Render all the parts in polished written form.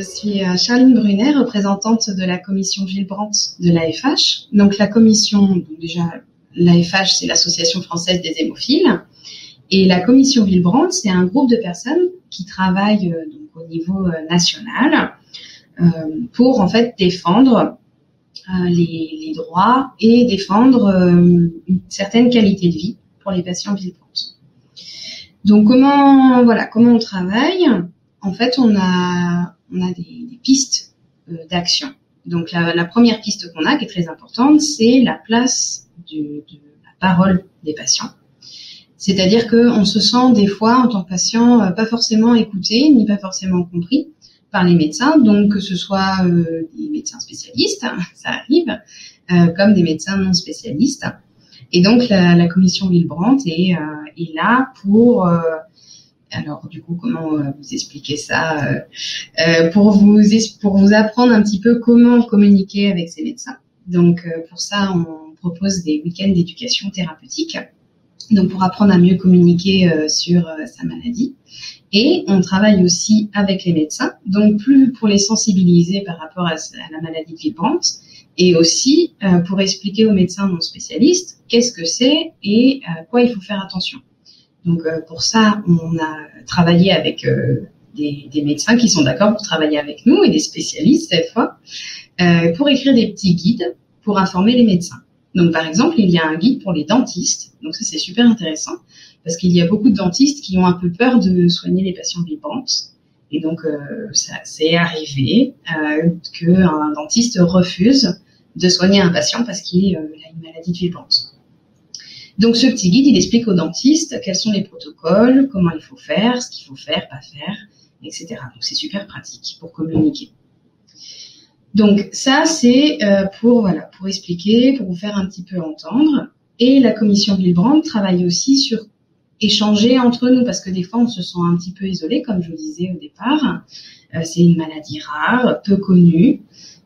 suis Charline Brunet, représentante de la commission Villebrandt de l'AFH. Donc la commission, donc déjà l'AFH, c'est l'Association française des hémophiles, et la commission Villebrandt, c'est un groupe de personnes qui travaillent donc au niveau national pour en fait défendre les droits et défendre une certaine qualité de vie pour les patients Villebrandt. Donc comment on travaille? En fait, on a des pistes d'action. Donc la première piste qu'on a, qui est très importante, c'est la place de la parole des patients. C'est-à-dire qu'on se sent des fois en tant que patient pas forcément écouté ni pas forcément compris par les médecins, donc que ce soit des médecins spécialistes, ça arrive, comme des médecins non spécialistes. Et donc la commission Villebrandt est là pour alors du coup comment vous expliquer ça pour vous apprendre un petit peu comment communiquer avec ces médecins. Donc pour ça on propose des week-ends d'éducation thérapeutique. Donc pour apprendre à mieux communiquer sur sa maladie. Et on travaille aussi avec les médecins, donc plus pour les sensibiliser par rapport à la maladie de Villebrandt, et aussi pour expliquer aux médecins non spécialistes qu'est-ce que c'est et à quoi il faut faire attention. Donc pour ça, on a travaillé avec des médecins qui sont d'accord pour travailler avec nous et des spécialistes cette fois, pour écrire des petits guides pour informer les médecins. Donc par exemple, il y a un guide pour les dentistes, donc ça c'est super intéressant, parce qu'il y a beaucoup de dentistes qui ont un peu peur de soigner les patients Villebrandt. Et donc, ça c'est arrivé qu'un dentiste refuse de soigner un patient parce qu'il a une maladie de Villebrandt. Donc, ce petit guide, il explique aux dentistes quels sont les protocoles, comment il faut faire, ce qu'il faut faire, pas faire, etc. Donc, c'est super pratique pour communiquer. Donc, ça, c'est pour expliquer, pour vous faire un petit peu entendre. Et la commission Villebrandt travaille aussi sur échanger entre nous, parce que des fois on se sent un petit peu isolé, comme je vous disais au départ. C'est une maladie rare, peu connue,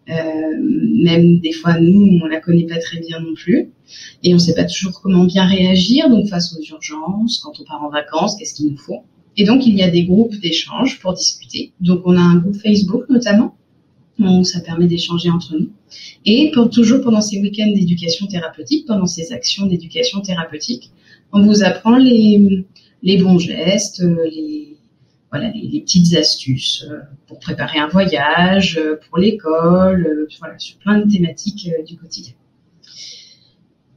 même des fois nous on la connaît pas très bien non plus, et on sait pas toujours comment bien réagir. Donc face aux urgences, quand on part en vacances, qu'est-ce qu'il nous faut? Et donc il y a des groupes d'échange pour discuter. Donc on a un groupe Facebook notamment, où ça permet d'échanger entre nous. Et toujours pendant ces week-ends d'éducation thérapeutique, pendant ces actions d'éducation thérapeutique, on vous apprend les bons gestes, les petites astuces pour préparer un voyage, pour l'école, sur plein de thématiques du quotidien.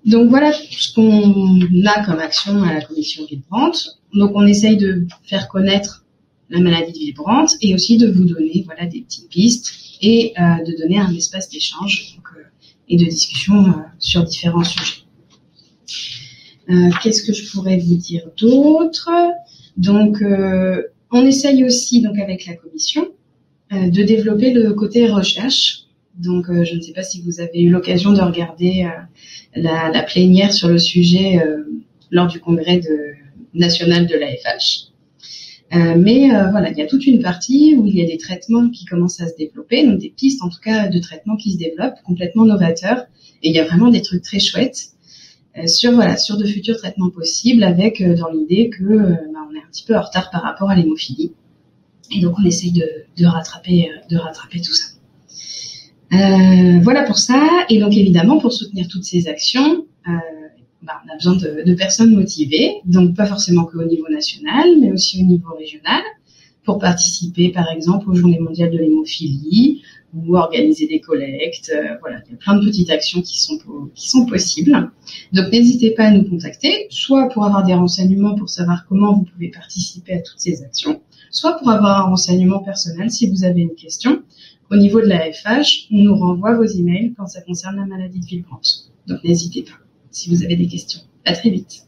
Donc voilà ce qu'on a comme action à la commission Villebrandt. Donc on essaye de faire connaître la maladie de Villebrandt et aussi de vous donner des petites pistes et de donner un espace d'échange et de discussion sur différents sujets. Qu'est-ce que je pourrais vous dire d'autre? Donc, on essaye aussi, donc avec la commission, de développer le côté recherche. Donc, je ne sais pas si vous avez eu l'occasion de regarder la plénière sur le sujet lors du congrès national de l'AFH. Mais il y a toute une partie où il y a des traitements qui commencent à se développer, donc des pistes en tout cas de traitements qui se développent, complètement novateurs. Et il y a vraiment des trucs très chouettes sur de futurs traitements possibles, avec dans l'idée que on est un petit peu en retard par rapport à l'hémophilie. Et donc on essaye de rattraper tout ça. Voilà pour ça. Et donc évidemment, pour soutenir toutes ces actions, on a besoin de personnes motivées, donc pas forcément qu'au niveau national, mais aussi au niveau régional, pour participer par exemple aux Journées mondiales de l'hémophilie ou organiser des collectes. Il y a plein de petites actions qui sont possibles. Donc n'hésitez pas à nous contacter, soit pour avoir des renseignements pour savoir comment vous pouvez participer à toutes ces actions, soit pour avoir un renseignement personnel si vous avez une question. Au niveau de la FH, on nous renvoie vos emails quand ça concerne la maladie de Villebrandt. Donc n'hésitez pas si vous avez des questions. À très vite.